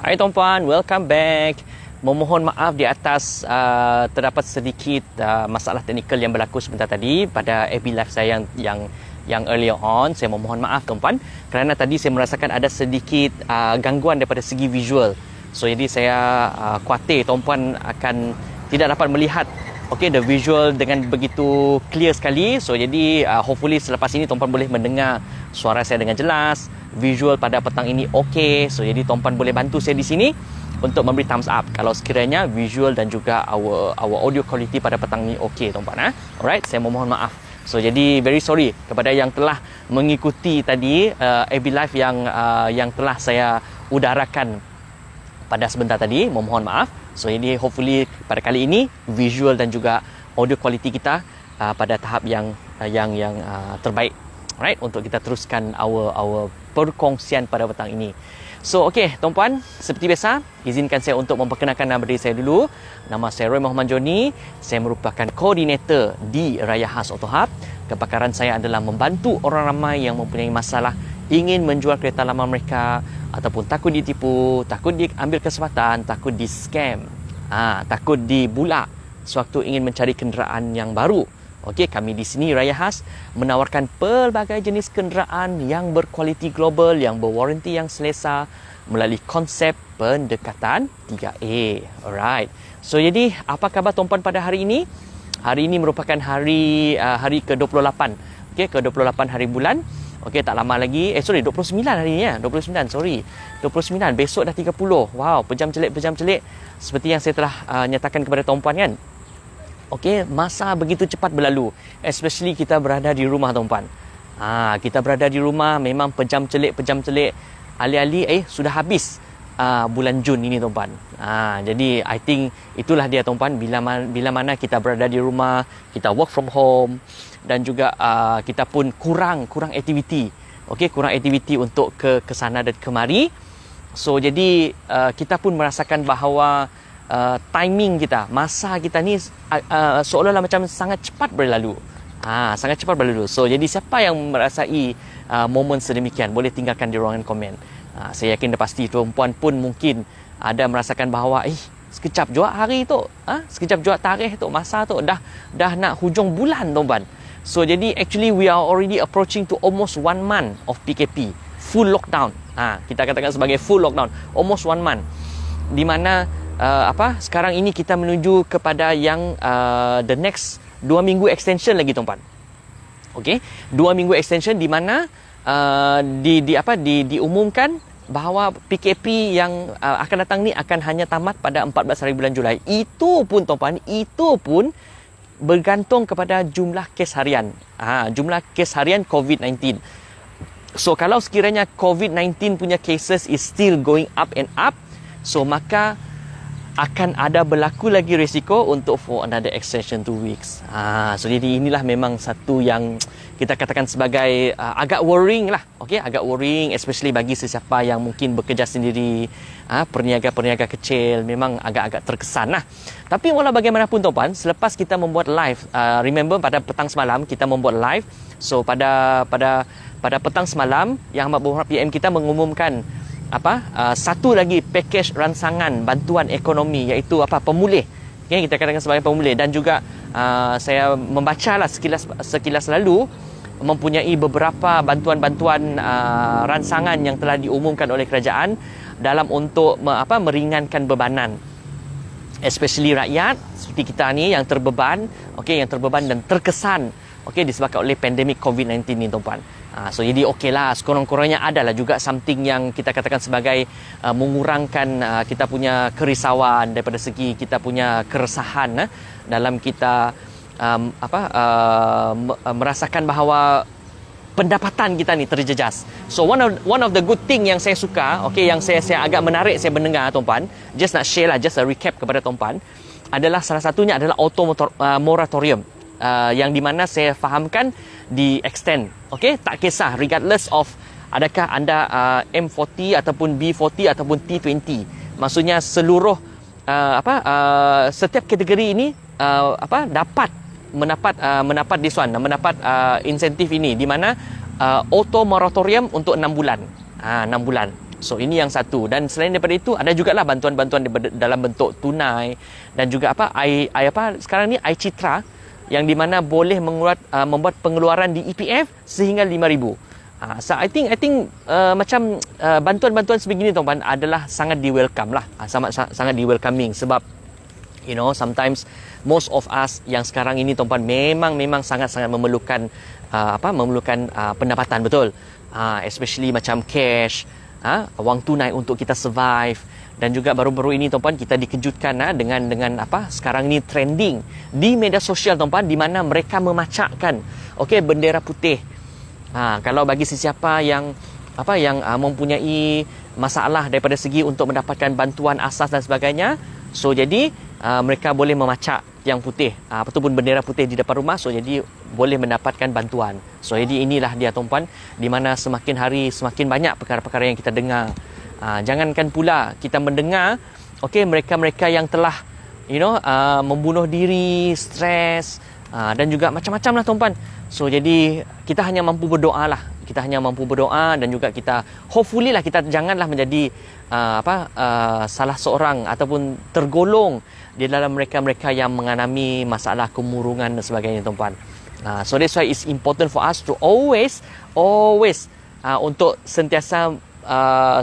Hai tuan-puan, welcome back. Memohon maaf di atas terdapat sedikit masalah teknikal yang berlaku sebentar tadi pada FB Live saya yang earlier on. Saya memohon maaf tuan-puan kerana tadi saya merasakan ada sedikit gangguan daripada segi visual. So jadi saya khawatir tuan-puan akan tidak dapat melihat the visual dengan begitu clear sekali. So jadi hopefully selepas ini tuan-puan boleh mendengar suara saya dengan jelas. Visual pada petang ini okey. So jadi tuan-puan boleh bantu saya di sini untuk memberi thumbs up kalau sekiranya visual dan juga our audio quality pada petang ini okey tuan-puan. Alright, saya memohon maaf. So jadi very sorry kepada yang telah mengikuti tadi FB Live yang telah saya udarakan pada sebentar tadi. Memohon maaf. So jadi hopefully pada kali ini visual dan juga audio quality kita pada tahap yang terbaik. Alright, untuk kita teruskan our perkongsian pada petang ini. So okey tuan-puan, seperti biasa izinkan saya untuk memperkenalkan nama diri saya dulu. Nama saya Roy Muhammad Joni. Saya merupakan koordinator di Raya Khas Auto Hub. Kepakaran saya adalah membantu orang ramai yang mempunyai masalah ingin menjual kereta lama mereka ataupun takut ditipu, takut diambil kesempatan, takut di scam, takut dibulak sewaktu ingin mencari kenderaan yang baru. Okey, kami di sini Raya Khas menawarkan pelbagai jenis kenderaan yang berkualiti global, yang berwaranti yang selesa melalui konsep pendekatan 3A. Alright. So jadi apa khabar tuan-puan pada hari ini? Hari ini merupakan hari ke-28. Okey, ke-28 hari bulan. Okey, tak lama lagi. 29 hari ni ya. 29, sorry. 29, besok dah 30. Wow, pejam celik. Seperti yang saya telah nyatakan kepada tuan-puan kan. Okey, masa begitu cepat berlalu. Especially kita berada di rumah tuan-puan. Kita berada di rumah memang pejam celik. Ali-ali sudah habis bulan Jun ini tuan-puan. Jadi I think itulah dia tuan-puan, bila mana kita berada di rumah, kita work from home dan juga kita pun kurang aktiviti. Okey, kurang aktiviti untuk ke sana dan kemari. So jadi kita pun merasakan bahawa timing kita, masa kita ni seolah-olah macam sangat cepat berlalu. Sangat cepat berlalu. So jadi siapa yang merasai momen sedemikian boleh tinggalkan di ruangan komen. Saya yakin dah pasti tuan-puan pun mungkin ada merasakan bahawa sekejap jua hari tu, sekejap jua tarikh tu, masa tu dah nak hujung bulan tuan-puan. So jadi actually we are already approaching to almost 1 month of PKP, full lockdown. Kita katakan sebagai full lockdown, almost 1 month. Di mana sekarang ini kita menuju kepada yang the next 2 minggu extension lagi tuan-puan. Okey, 2 minggu extension di mana diumumkan bahawa PKP yang akan datang ni akan hanya tamat pada 14 hari bulan Julai. Itu pun tuan-puan, itu pun bergantung kepada jumlah kes harian. Jumlah kes harian COVID-19. So kalau sekiranya COVID-19 punya cases is still going up and up, so maka akan ada berlaku lagi risiko untuk for another extension 2 weeks. So jadi inilah memang satu yang kita katakan sebagai agak worrying lah. Okey, agak worrying especially bagi sesiapa yang mungkin bekerja sendiri, perniaga-perniaga kecil, memang agak-agak terkesan lah. Tapi walau bagaimanapun tuan-puan, selepas kita membuat live, remember pada petang semalam kita membuat live. So pada petang semalam yang Amat Berhormat PM kita mengumumkan satu lagi pakej ransangan bantuan ekonomi, iaitu pemulih. Okay, kita katakan sebagai pemulih. Dan juga saya membacalah sekilas lalu mempunyai beberapa bantuan-bantuan ransangan yang telah diumumkan oleh kerajaan dalam untuk meringankan bebanan, especially rakyat seperti kita ni yang terbeban, yang terbeban dan terkesan disebabkan oleh pandemik COVID-19 ni tuan-puan. So jadi okeylah, sekurang-kurangnya adalah juga something yang kita katakan sebagai mengurangkan kita punya kerisauan daripada segi kita punya keresahan dalam kita merasakan bahawa pendapatan kita ni terjejas. So one of the good thing yang saya suka, yang saya agak menarik saya mendengar tuan-puan, just nak share lah, just a recap kepada tuan-puan, adalah salah satunya adalah moratorium. Yang di mana saya fahamkan di extend. Tak kisah regardless of adakah anda M40 ataupun B40 ataupun T20. Maksudnya seluruh setiap kategori ini dapat mendapat insentif ini, di mana auto moratorium untuk 6 bulan. 6 bulan. So ini yang satu. Dan selain daripada itu ada jugalah bantuan-bantuan dalam bentuk tunai dan juga sekarang ni iCitra yang di mana boleh membuat pengeluaran di EPF sehingga 5,000. So I think macam bantuan-bantuan sebegini tuan-tuan adalah sangat di-welcome lah. Sangat di-welcoming sebab sometimes most of us yang sekarang ini tuan-tuan memang sangat-sangat memerlukan pendapatan, betul. Especially macam cash, wang tunai untuk kita survive. Dan juga baru-baru ini tuan-tuan kita dikejutkan dengan sekarang ni trending di media sosial tuan-tuan di mana mereka memacakkan bendera putih. Kalau bagi sesiapa yang mempunyai masalah daripada segi untuk mendapatkan bantuan asas dan sebagainya, so jadi mereka boleh memacak yang putih ataupun bendera putih di depan rumah, so jadi boleh mendapatkan bantuan. So jadi inilah dia tuan-tuan di mana semakin hari semakin banyak perkara-perkara yang kita dengar. Jangankan pula kita mendengar mereka-mereka yang telah membunuh diri, stres dan juga macam-macam lah tuan-tuan. So jadi kita hanya mampu berdoa lah. Kita hanya mampu berdoa dan juga kita hopefully lah kita janganlah menjadi salah seorang ataupun tergolong di dalam mereka-mereka yang mengalami masalah kemurungan dan sebagainya tuan-tuan. So that's why it's important for us to always untuk sentiasa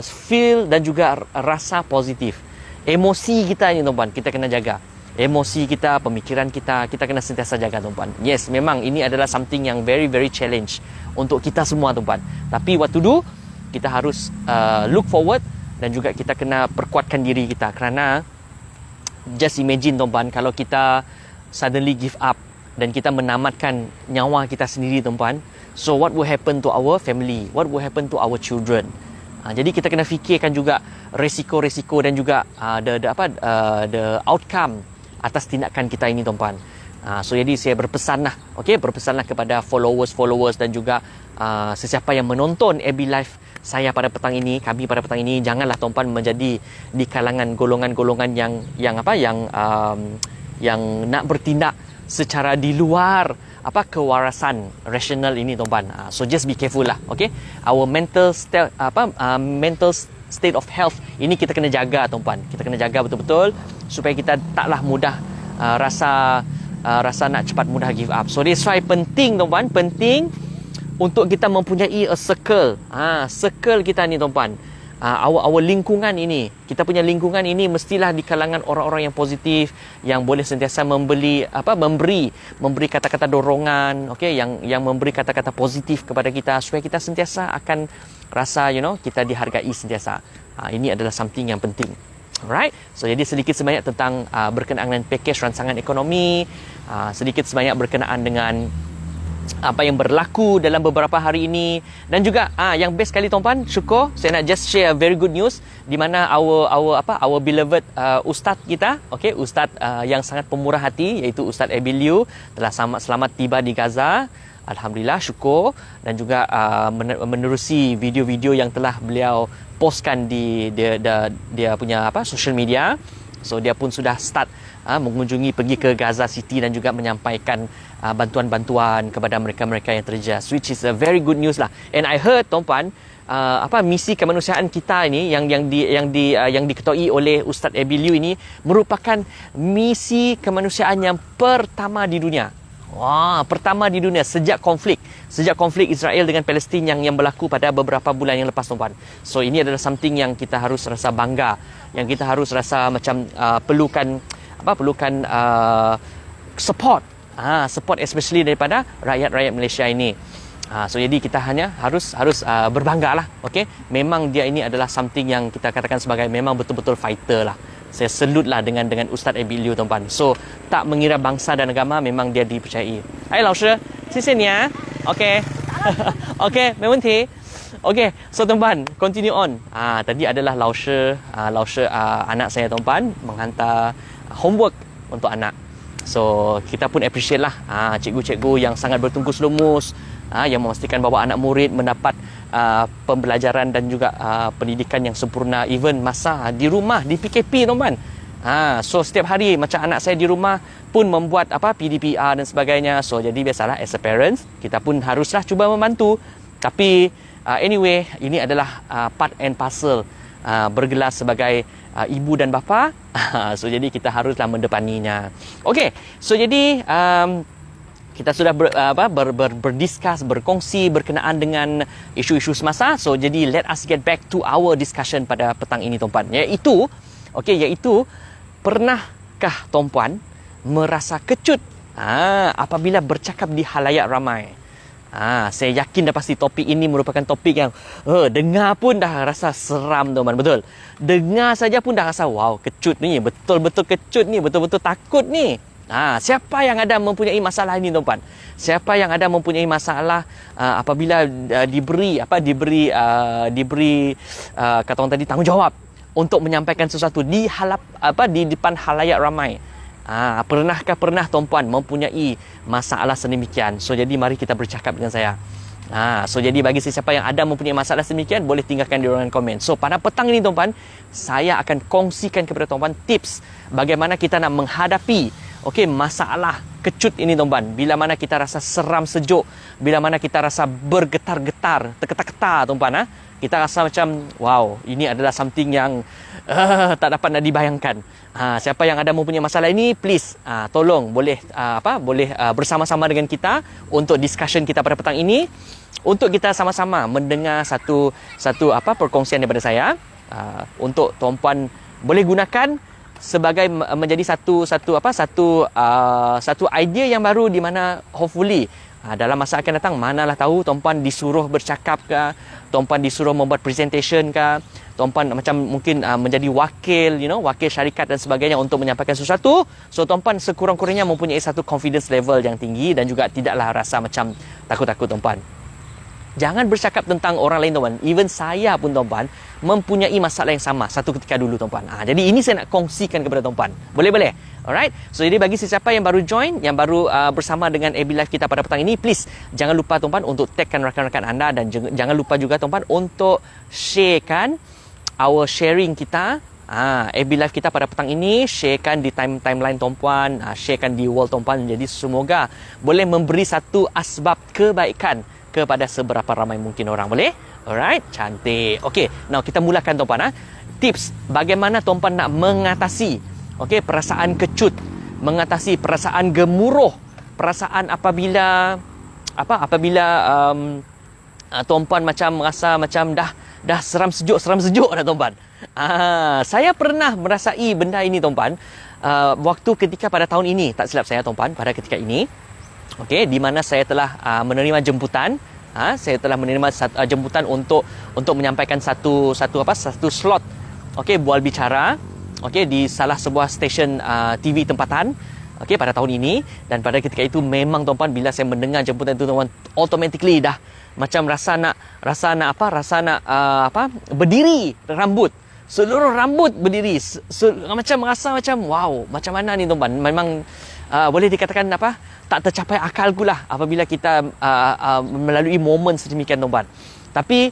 feel dan juga rasa positif. Emosi kita ni tuan-tuan, kita kena jaga. Emosi kita, pemikiran kita kena sentiasa jaga tuan-tuan. Yes, memang ini adalah something yang very very challenge untuk kita semua tuan-tuan. Tapi what to do? Kita harus look forward dan juga kita kena perkuatkan diri kita kerana just imagine tuan-tuan kalau kita suddenly give up dan kita menamatkan nyawa kita sendiri tuan-tuan. So what will happen to our family? What will happen to our children? Jadi kita kena fikirkan juga risiko-risiko dan juga the outcome atas tindakan kita ini tuan-tuan. So jadi saya berpesanlah kepada followers dan juga sesiapa yang menonton AB Live saya pada petang ini, kami pada petang ini, janganlah tuan-tuan menjadi di kalangan golongan-golongan yang nak bertindak secara di luar kewarasan rasional ini tuan-tuan. So just be careful lah, our mental state of health ini kita kena jaga tuan-tuan. Kita kena jaga betul-betul supaya kita taklah mudah rasa nak cepat mudah give up. So that's why penting tuan-tuan, penting untuk kita mempunyai a circle. Circle kita ni tuan-tuan. Our lingkungan ini, kita punya lingkungan ini mestilah di kalangan orang-orang yang positif, yang boleh sentiasa memberi kata-kata dorongan, yang memberi kata-kata positif kepada kita supaya kita sentiasa akan rasa kita dihargai sentiasa. Ini adalah something yang penting. Alright, so jadi sedikit sebanyak tentang berkenaan dengan pakej rancangan ekonomi, sedikit sebanyak berkenaan dengan apa yang berlaku dalam beberapa hari ini, dan juga yang best sekali tuan-tuan, syukur saya nak just share a very good news di mana our beloved ustaz kita, ustaz yang sangat pemurah hati iaitu Ustaz Abiliu telah selamat tiba di Gaza. Alhamdulillah, syukur, dan juga menerusi video-video yang telah beliau postkan di dia punya social media. So dia pun sudah start pergi ke Gaza City dan juga menyampaikan bantuan-bantuan kepada mereka-mereka yang terjejas, which is a very good news lah. And I heard tuan-tuan, misi kemanusiaan kita ini yang diketuai oleh Ustaz Abiliu ini merupakan misi kemanusiaan yang pertama di dunia. Pertama di dunia sejak konflik Israel dengan Palestin yang berlaku pada beberapa bulan yang lepas tuan-tuan. So ini adalah something yang kita harus rasa bangga, yang kita harus rasa macam perlukan support especially daripada rakyat-rakyat Malaysia ini. So jadi kita hanya harus berbanggalah. Memang dia ini adalah something yang kita katakan sebagai memang betul-betul fighter lah. Saya salute lah dengan Ustaz Abiliu tuan-tuan. So tak mengira bangsa dan agama, memang dia dipercayai. Hai Lao Shi, 谢谢你啊. Okay, 没问题. Okay, so tuan-tuan, continue on. Tadi adalah Lao Shi, anak saya tuan-tuan, menghantar homework untuk anak. So kita pun appreciate lah cikgu-cikgu yang sangat bertungkus lumus, yang memastikan bahawa anak murid mendapat pembelajaran dan juga pendidikan yang sempurna even masa di rumah di PKP tuan-tuan. So setiap hari macam anak saya di rumah pun membuat PDPR dan sebagainya. So jadi biasalah as a parents kita pun haruslah cuba membantu, tapi Anyway, ini adalah part and parcel bergelar sebagai ibu dan bapa. So jadi kita haruslah mendepaninya. Okey, so jadi kita sudah berdiskus, berkongsi berkenaan dengan isu-isu semasa. So jadi let us get back to our discussion pada petang ini tuan-puan. Iaitu pernahkah tuan-puan merasa kecut apabila bercakap di halayak ramai? Saya yakin dah pasti topik ini merupakan topik yang dengar pun dah rasa seram tuan-puan, betul. Dengar saja pun dah rasa wow, kecut ni, betul-betul kecut ni, betul-betul takut ni. Siapa yang ada mempunyai masalah ini tuan-puan? Siapa yang ada mempunyai masalah apabila diberi kata orang tadi tanggungjawab untuk menyampaikan sesuatu di depan halayak ramai? Pernah tuan-puan mempunyai masalah sedemikian? So jadi mari kita bercakap dengan saya. So jadi bagi sesiapa yang ada mempunyai masalah sedemikian, boleh tinggalkan di ruangan komen. So pada petang ini tuan-puan, saya akan kongsikan kepada tuan-puan tips bagaimana kita nak menghadapi masalah kecut ini tuan-puan. Bila mana kita rasa seram sejuk, bila mana kita rasa bergetar-getar, terketar-ketar tuan-puan, kita rasa macam wow, ini adalah something yang tak dapat nak dibayangkan. Siapa yang ada mempunyai masalah ini, please tolong boleh bersama-sama dengan kita untuk discussion kita pada petang ini, untuk kita sama-sama mendengar satu perkongsian daripada saya, untuk tuan-puan boleh gunakan sebagai menjadi satu idea yang baru, di mana hopefully dalam masa akan datang, manalah tahu tuan-puan disuruh bercakap ke, tuan-puan disuruh membuat presentation ke, tuan-puan macam mungkin menjadi wakil syarikat dan sebagainya untuk menyampaikan sesuatu. So tuan-puan sekurang-kurangnya mempunyai satu confidence level yang tinggi dan juga tidaklah rasa macam takut-takut tuan-puan. Jangan bercakap tentang orang lain tuan-puan. Even saya pun tuan-puan mempunyai masalah yang sama satu ketika dulu tuan-puan. Jadi ini saya nak kongsikan kepada tuan-puan. Boleh? Alright. So jadi bagi sesiapa yang baru join, yang baru bersama dengan AB Live kita pada petang ini, please jangan lupa tuan-puan untuk tagkan rakan-rakan anda, dan jangan lupa juga tuan-puan untuk sharekan our sharing kita. AB Live kita pada petang ini, sharekan di timeline tuan-puan, sharekan di wall tuan-puan. Jadi semoga boleh memberi satu asbab kebaikan kepada seberapa ramai mungkin orang. Boleh? Alright, cantik. Okey, now kita mulakan tuan-puan. Tips bagaimana tuan-puan nak mengatasi perasaan kecut, mengatasi perasaan gemuruh, perasaan apabila tuan-puan macam rasa macam dah seram sejuk dah tuan-puan. Saya pernah merasai benda ini tuan-puan, waktu ketika pada tahun ini, tak silap saya tuan-puan, pada ketika ini di mana saya telah menerima jemputan. Saya telah menerima jemputan untuk menyampaikan satu slot bual bicara di salah sebuah stesen TV tempatan pada tahun ini. Dan pada ketika itu memang tuan-puan, bila saya mendengar jemputan itu tuan-puan, automatically dah macam rasa nak berdiri rambut. Seluruh rambut berdiri. Macam rasa macam wow, macam mana ni tuan-puan? Memang boleh dikatakan tak tercapai akalku lah apabila kita melalui momen sedemikian tuan-puan. Tapi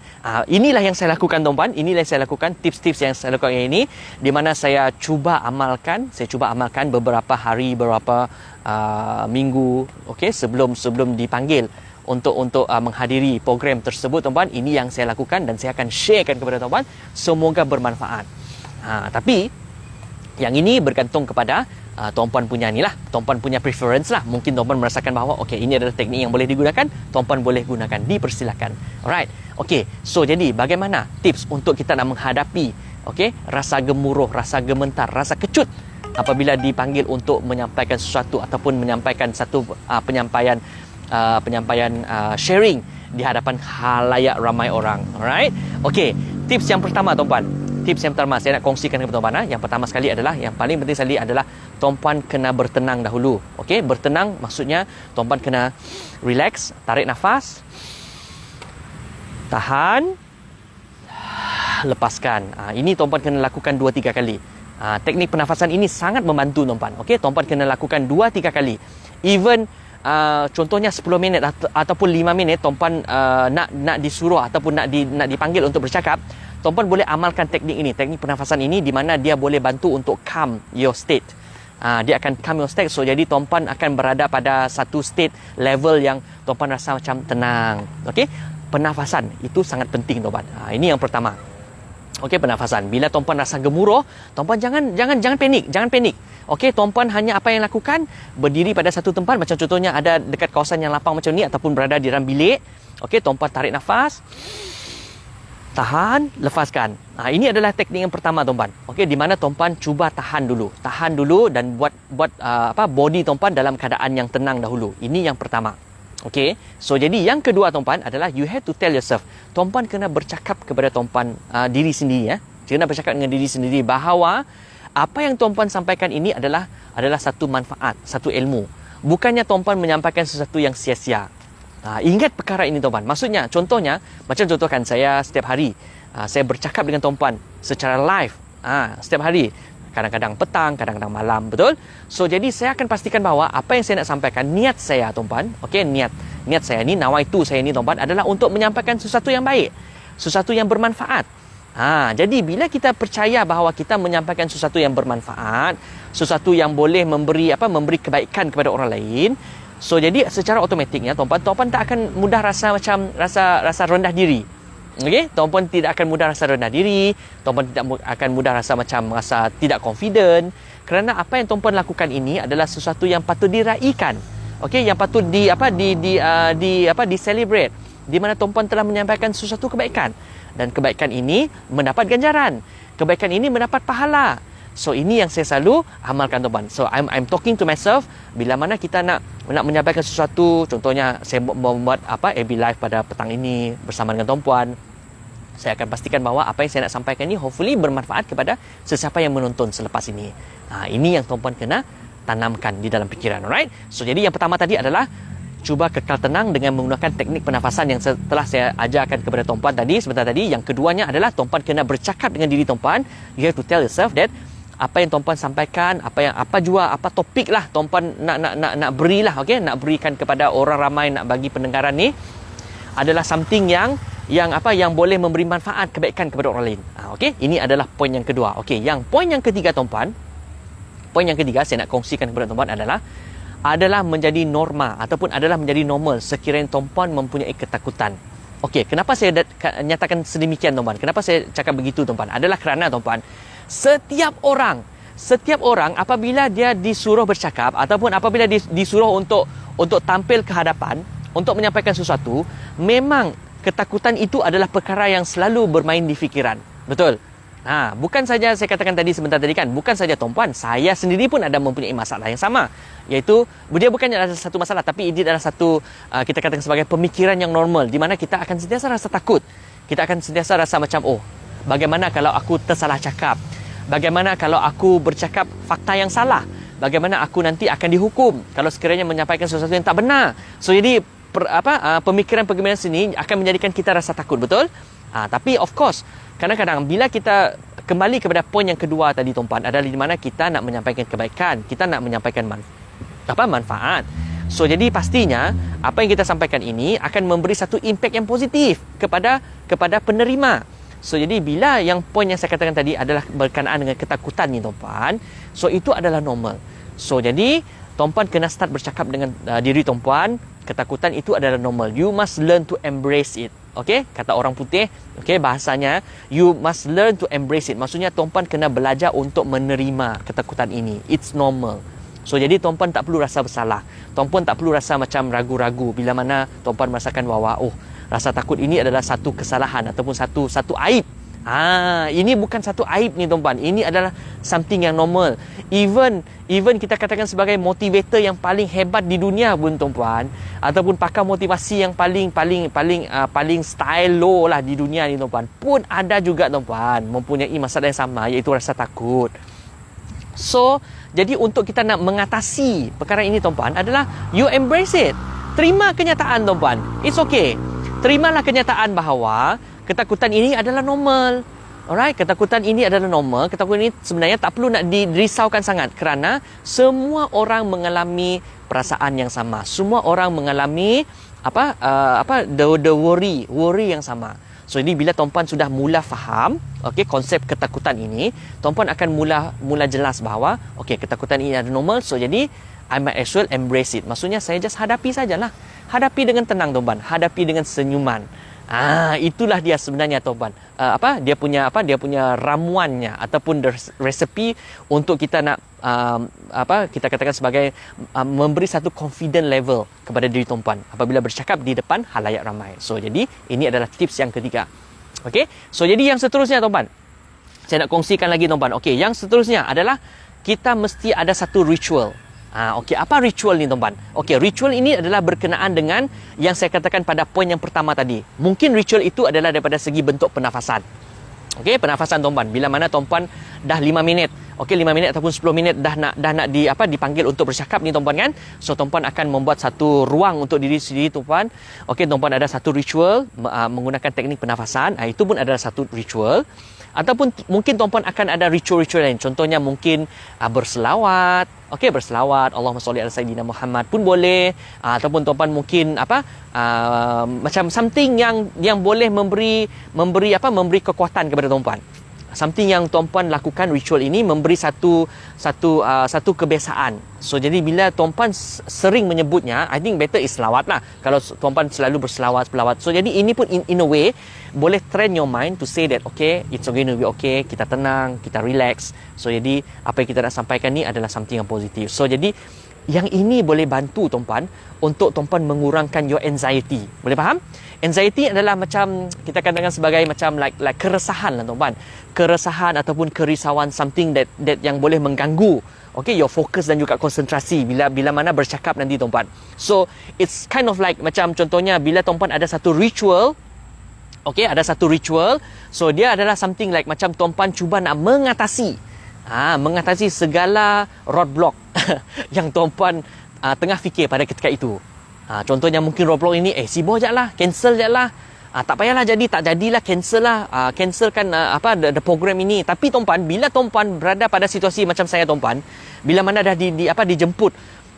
inilah yang saya lakukan tuan-puan, inilah yang saya lakukan, tips-tips yang saya lakukan ini, di mana saya cuba amalkan beberapa hari, beberapa minggu sebelum dipanggil untuk menghadiri program tersebut tuan-puan. Ini yang saya lakukan dan saya akan sharekan kepada tuan-puan, semoga bermanfaat. Tapi yang ini bergantung kepada tuan-puan punya ni lah, tuan-puan punya preference lah. Mungkin tuan-puan merasakan bahawa ini adalah teknik yang boleh digunakan, tuan-puan boleh gunakan, dipersilakan. Alright. So jadi bagaimana tips untuk kita nak menghadapi rasa gemuruh, rasa gementar, rasa kecut apabila dipanggil untuk menyampaikan sesuatu ataupun menyampaikan satu penyampaian sharing di hadapan halayak ramai orang. Alright. Tips yang pertama tuan-puan, saya nak kongsikan kepada tuan-puan. Yang pertama sekali adalah, yang paling penting sekali adalah tuan-puan kena bertenang dahulu. Bertenang maksudnya tuan-puan kena relax, tarik nafas, tahan, lepaskan. Ini tuan-puan kena lakukan 2-3 kali. Teknik pernafasan ini sangat membantu tuan-puan. Tuan-puan kena lakukan 2-3 kali. Even contohnya 10 minit ataupun 5 minit tuan-puan nak disuruh ataupun nak dipanggil untuk bercakap, tuan-puan boleh amalkan teknik ini, teknik pernafasan ini, di mana dia boleh bantu untuk calm your state. Dia akan calm your state. So jadi tuan-puan akan berada pada satu state level yang tuan-puan rasa macam tenang. pernafasan itu sangat penting tuan-tuan. Ini yang pertama. Okey, pernafasan. Bila tuan-puan rasa gemuruh, tuan-puan jangan panik, jangan panik. Okey, tuan-puan hanya apa yang lakukan, berdiri pada satu tempat, macam contohnya ada dekat kawasan yang lapang macam ni ataupun berada di dalam bilik. Okey, tuan-puan tarik nafas. Tahan, lepaskan. Ini adalah teknik yang pertama tuan-puan. Okey, di mana tuan-puan cuba tahan dulu dan buat body tuan-puan dalam keadaan yang tenang dahulu. Ini yang pertama. Okey. So jadi yang kedua tuan-puan adalah you have to tell yourself. Tuan-puan kena bercakap kepada tuan-puan diri sendiri ya. Kena bercakap dengan diri sendiri bahawa apa yang tuan-puan sampaikan ini adalah satu manfaat, satu ilmu. Bukannya tuan-puan menyampaikan sesuatu yang sia-sia. Ingat perkara ini tuan-puan. Maksudnya, contohnya, macam contohkan saya setiap hari saya bercakap dengan tuan-puan secara live. Setiap hari. Kadang-kadang petang, kadang-kadang malam, betul? So, jadi saya akan pastikan bahawa apa yang saya nak sampaikan, niat saya tuan-puan, okey, niat saya ni, nawaitu saya ni tuan-puan adalah untuk menyampaikan sesuatu yang baik, sesuatu yang bermanfaat. Jadi bila kita percaya bahawa kita menyampaikan sesuatu yang bermanfaat, sesuatu yang boleh memberi kebaikan kepada orang lain, so jadi secara automatiknya tuan-puan tak akan mudah rasa rendah diri. Okey, tuan-puan tidak akan mudah rasa rendah diri, tuan-puan tidak akan mudah rasa tidak confident, kerana apa yang tuan-puan lakukan ini adalah sesuatu yang patut diraikan. Okey, yang patut di celebrate, di mana tuan-puan telah menyampaikan sesuatu kebaikan, dan kebaikan ini mendapat ganjaran, kebaikan ini mendapat pahala. So ini yang saya selalu amalkan tuan-puan. So I'm talking to myself bila mana kita nak menyampaikan sesuatu. Contohnya saya membuat AB live pada petang ini bersama dengan tuan-puan. Saya akan pastikan bahawa apa yang saya nak sampaikan ini hopefully bermanfaat kepada sesiapa yang menonton selepas ini. Ini yang tuan-puan kena tanamkan di dalam fikiran, alright? So jadi yang pertama tadi adalah cuba kekal tenang dengan menggunakan teknik pernafasan yang telah saya ajarkan kepada tuan-puan tadi sebentar tadi. Yang keduanya adalah tuan-puan kena bercakap dengan diri tuan-puan. You have to tell yourself that apa yang tuan-puan sampaikan, apa topik lah tuan-puan nak berilah, okey, nak berikan kepada orang ramai, nak bagi pendengaran ni adalah something yang boleh memberi manfaat, kebaikan kepada orang lain. Okey, ini adalah poin yang kedua. Okey, yang poin yang ketiga tuan-puan, saya nak kongsikan kepada tuan-puan adalah menjadi norma ataupun adalah menjadi normal sekiranya tuan-puan mempunyai ketakutan. Okey, kenapa saya nyatakan sedemikian tuan-puan? Kenapa saya cakap begitu tuan-puan? Adalah kerana tuan-puan, setiap orang apabila dia disuruh bercakap ataupun apabila disuruh untuk tampil ke hadapan untuk menyampaikan sesuatu, memang ketakutan itu adalah perkara yang selalu bermain di fikiran. Betul? Bukan saja saya katakan sebentar tadi kan, bukan saja tuan-puan, saya sendiri pun ada mempunyai masalah yang sama. Iaitu, dia bukannya adalah satu masalah, tapi ini adalah satu, kita katakan sebagai pemikiran yang normal, di mana kita akan sentiasa rasa takut. Kita akan sentiasa rasa macam, bagaimana kalau aku tersalah cakap? Bagaimana kalau aku bercakap fakta yang salah? Bagaimana aku nanti akan dihukum kalau sekiranya menyampaikan sesuatu yang tak benar? So, jadi, pemikiran-pemikiran sini akan menjadikan kita rasa takut, betul? Tapi of course, kadang-kadang bila kita kembali kepada poin yang kedua tadi tuan-puan, adalah di mana kita nak menyampaikan kebaikan, kita nak menyampaikan manfaat. So jadi pastinya apa yang kita sampaikan ini akan memberi satu impact yang positif kepada penerima. So jadi bila yang poin yang saya katakan tadi adalah berkenaan dengan ketakutan ni tuan-puan, so itu adalah normal. So jadi tuan-puan kena start bercakap dengan diri tuan-puan, ketakutan itu adalah normal. You must learn to embrace it. Okey, kata orang putih, okey, bahasanya you must learn to embrace it. Maksudnya tuan-puan kena belajar untuk menerima ketakutan ini. It's normal. So jadi tuan-puan tak perlu rasa bersalah. Tuan-puan tak perlu rasa macam ragu-ragu bila mana tuan-puan merasakan bahawa rasa takut ini adalah satu kesalahan ataupun satu aib. Ini bukan satu aib ni tuan-puan. Ini adalah something yang normal. Even kita katakan sebagai motivator yang paling hebat di dunia pun tuan-puan, ataupun pakar motivasi yang paling style low lah di dunia ni tuan-puan, pun ada juga tuan-puan mempunyai masalah yang sama, iaitu rasa takut. So, jadi untuk kita nak mengatasi perkara ini tuan-puan adalah you embrace it. Terima kenyataan tuan-puan. It's okay. Terimalah kenyataan bahawa ketakutan ini adalah normal. Alright, ketakutan ini adalah normal. Ketakutan ini sebenarnya tak perlu nak dirisaukan sangat kerana semua orang mengalami perasaan yang sama. Semua orang mengalami the worry yang sama. So ini bila tuan-puan sudah mula faham konsep ketakutan ini, tuan-puan akan mula jelas bahawa ketakutan ini adalah normal. So jadi I might as well embrace it. Maksudnya saya just hadapi sajalah. Hadapi dengan tenang tuan-puan, hadapi dengan senyuman. Itulah dia sebenarnya tuan-tuan. Dia punya ramuannya ataupun resepi untuk kita nak kita katakan sebagai memberi satu confident level kepada diri tuan-tuan apabila bercakap di depan halayak ramai. So jadi ini adalah tips yang ketiga. Okey. So jadi yang seterusnya tuan-tuan. Saya nak kongsikan lagi tuan-tuan. Okey, yang seterusnya adalah kita mesti ada satu ritual. Okey, apa ritual ni tuan-tuan? Okey, ritual ini adalah berkenaan dengan yang saya katakan pada poin yang pertama tadi. Mungkin ritual itu adalah daripada segi bentuk pernafasan. Okey, pernafasan tuan-tuan. Bila mana tuan-tuan dah 5 minit, okey 5 minit ataupun 10 minit dah nak dipanggil untuk bercakap ni tuan-tuan kan? So tuan-tuan akan membuat satu ruang untuk diri sendiri tuan-tuan. Okey, tuan-tuan ada satu ritual menggunakan teknik pernafasan. Itu pun adalah satu ritual. Ataupun mungkin tuan-puan akan ada ritual-ritual lain. Contohnya mungkin berselawat. Okey, berselawat. Allahumma salli ala sayyidina Muhammad pun boleh. Ataupun tuan-puan mungkin macam something yang boleh memberi kekuatan kepada tuan-puan. Something yang tuan-puan lakukan ritual ini memberi satu kebiasaan. So jadi bila tuan-puan sering menyebutnya, I think better is selawat lah. Kalau tuan-puan selalu berselawat. So jadi ini pun in a way boleh train your mind to say that okay, it's going to be okay, kita tenang, kita relax. So jadi apa yang kita nak sampaikan ni adalah something yang positif. So jadi yang ini boleh bantu tuan-puan untuk tuan-puan mengurangkan your anxiety. Boleh faham? Anxiety adalah macam kita katakan sebagai macam like keresahan lah tuan-puan. Keresahan ataupun kerisauan, something that yang boleh mengganggu your focus dan juga konsentrasi bila mana bercakap nanti tuan-puan. So it's kind of like macam contohnya bila tuan-puan ada satu ritual. Okey, ada satu ritual. So dia adalah something like macam tuan-puan cuba nak mengatasi segala roadblock yang tuan-puan tengah fikir pada ketika itu. Contohnya mungkin roadblock ini sibuk je lah, cancel je lah. Tak payahlah tak jadilah, cancel lah. Cancelkan the program ini. Tapi tuan-puan, bila tuan-puan berada pada situasi macam saya tuan-puan, bila mana dah dijemput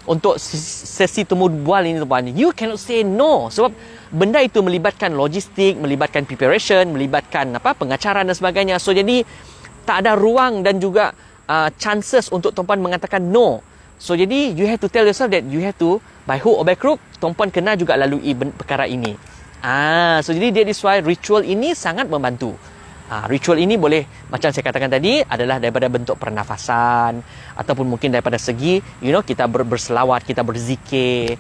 untuk sesi temu bual ini tuan-puan, you cannot say no. Sebab benda itu melibatkan logistik, melibatkan preparation, melibatkan pengacara dan sebagainya. So jadi tak ada ruang dan juga chances untuk tuan-puan mengatakan no. So jadi you have to tell yourself that you have to, by hook or by crook, tuan-puan kena juga lalui perkara ini. So jadi that is why ritual ini sangat membantu. Ritual ini boleh, macam saya katakan tadi, adalah daripada bentuk pernafasan ataupun mungkin daripada segi kita berselawat, kita berzikir,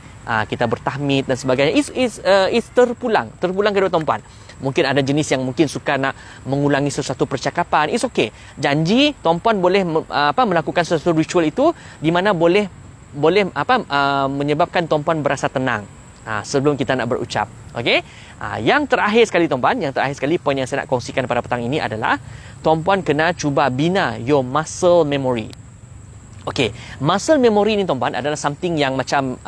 kita bertahmid dan sebagainya. It's terpulang kepada tuan-puan. Mungkin ada jenis yang mungkin suka nak mengulangi sesuatu percakapan. It's okay. Janji tuan-puan boleh melakukan sesuatu ritual itu di mana boleh menyebabkan tuan-puan berasa tenang sebelum kita nak berucap. Okey? Yang terakhir sekali tuan-puan, poin yang saya nak kongsikan pada petang ini adalah tuan-puan kena cuba bina your muscle memory. Okey, muscle memory ni tuan-puan adalah something yang macam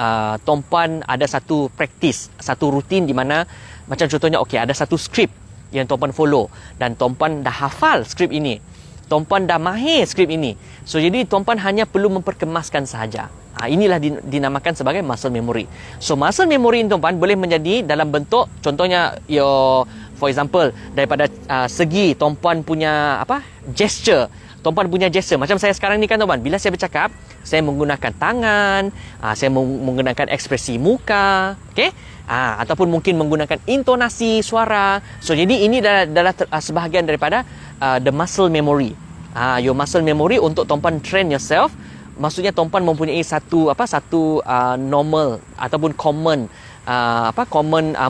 tuan-puan ada satu practice, satu rutin di mana macam contohnya ada satu skrip yang tuan-puan follow dan tuan-puan dah hafal skrip ini. Tuan-puan dah mahir skrip ini. So jadi tuan-puan hanya perlu memperkemaskan sahaja. Inilah dinamakan sebagai muscle memory. So muscle memory tuan-puan boleh menjadi dalam bentuk contohnya for example daripada segi tuan-puan punya gesture. Tuan-puan punya gesture macam saya sekarang ni kan tuan-puan, bila saya bercakap saya menggunakan tangan, saya menggunakan ekspresi muka, okey? Ataupun mungkin menggunakan intonasi suara. So jadi ini adalah sebahagian daripada the muscle memory. Your muscle memory untuk tuan-puan train yourself. Maksudnya tuan-puan mempunyai satu normal ataupun common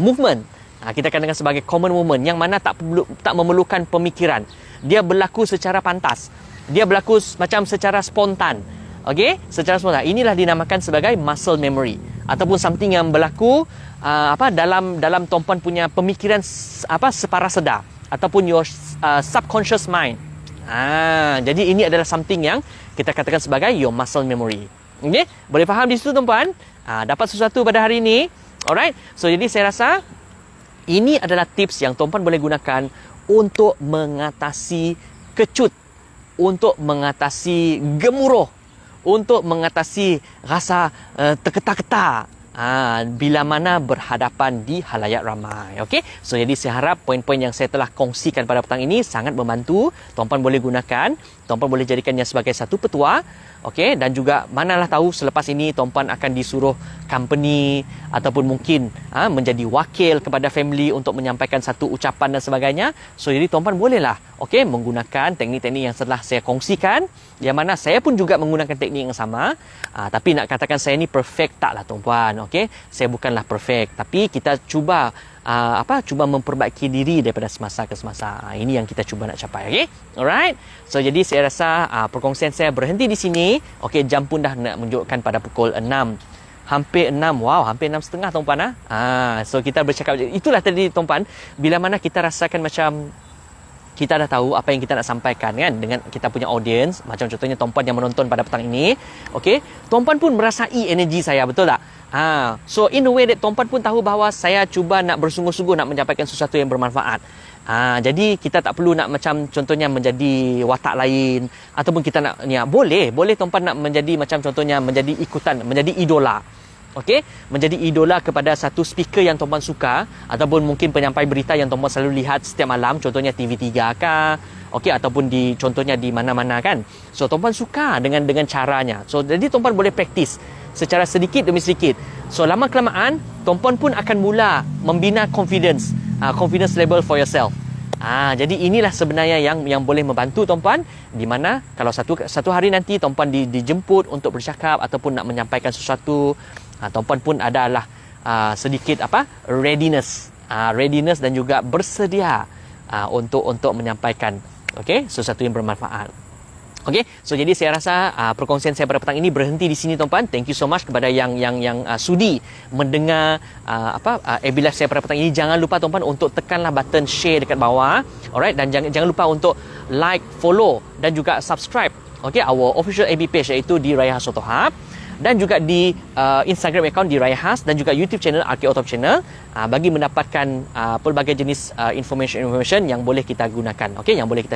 movement. Kita katakan sebagai common movement yang mana tak memerlukan pemikiran. Dia berlaku secara pantas. Dia berlaku macam secara spontan. Okey, secara spontan. Inilah dinamakan sebagai muscle memory ataupun something yang berlaku dalam tuan-puan punya pemikiran separa sedar ataupun your subconscious mind. Jadi ini adalah something yang kita katakan sebagai your muscle memory. Okey, boleh faham di situ tuan-puan? Dapat sesuatu pada hari ini. Alright. So jadi saya rasa ini adalah tips yang tuan-puan boleh gunakan untuk mengatasi kecut, untuk mengatasi gemuruh, untuk mengatasi rasa terketar-ketar bila mana berhadapan di halayak ramai. Okey, so jadi saya harap poin-poin yang saya telah kongsikan pada petang ini sangat membantu. Tuan-puan boleh gunakan, tuan-puan boleh jadikannya sebagai satu petua. Okey, dan juga manalah tahu selepas ini tuan-puan akan disuruh company ataupun mungkin menjadi wakil kepada family untuk menyampaikan satu ucapan dan sebagainya. So jadi tuan-puan bolehlah menggunakan teknik-teknik yang telah saya kongsikan, yang mana saya pun juga menggunakan teknik yang sama. Tapi nak katakan saya ni perfect taklah tuan-puan. Okey, saya bukanlah perfect, tapi kita cuba cuba memperbaiki diri daripada semasa ke semasa. Ini yang kita cuba nak capai. Okey, alright. So jadi saya rasa perkongsian saya berhenti di sini. Okey, jam pun dah nak menunjukkan pada pukul 6. Hampir 6. Wow, hampir 6.30 tuan-puan. So kita bercakap, itulah tadi tuan-puan, bila mana kita rasakan macam kita dah tahu apa yang kita nak sampaikan kan dengan kita punya audience, macam contohnya tuan-puan yang menonton pada petang ini. Okey, tuan-puan pun merasai energi saya, betul tak? So in a way that tuan-puan pun tahu bahawa saya cuba nak bersungguh-sungguh nak menyampaikan sesuatu yang bermanfaat. Jadi kita tak perlu nak macam contohnya menjadi watak lain, ataupun kita nak boleh tuan-puan nak menjadi macam contohnya menjadi ikutan, menjadi idola. Okey, menjadi idola kepada satu speaker yang tuan-puan suka, ataupun mungkin penyampai berita yang tuan-puan selalu lihat setiap malam, contohnya TV3 kah, okey, ataupun contohnya di mana-mana kan. So tuan-puan suka dengan caranya. So jadi tuan-puan boleh praktis secara sedikit demi sedikit. So lama kelamaan tuan-puan pun akan mula membina confidence level for yourself. Jadi inilah sebenarnya yang boleh membantu tuan-puan, di mana kalau satu hari nanti tuan-puan dijemput untuk bercakap ataupun nak menyampaikan sesuatu, tuan-puan pun adalah sedikit readiness dan juga bersedia untuk menyampaikan sesuatu yang bermanfaat. Okey, so jadi saya rasa perkongsian saya pada petang ini berhenti di sini tuan-puan. Thank you so much kepada yang sudi mendengar AB Live saya pada petang ini. Jangan lupa tuan-puan untuk tekanlah button share dekat bawah. Alright, dan jangan lupa untuk like, follow dan juga subscribe our official AB page, iaitu di Raya Has Otohap, dan juga di Instagram account di Raya Has, dan juga YouTube channel RK Otop Channel, bagi mendapatkan pelbagai jenis information yang boleh kita gunakan, yang boleh kita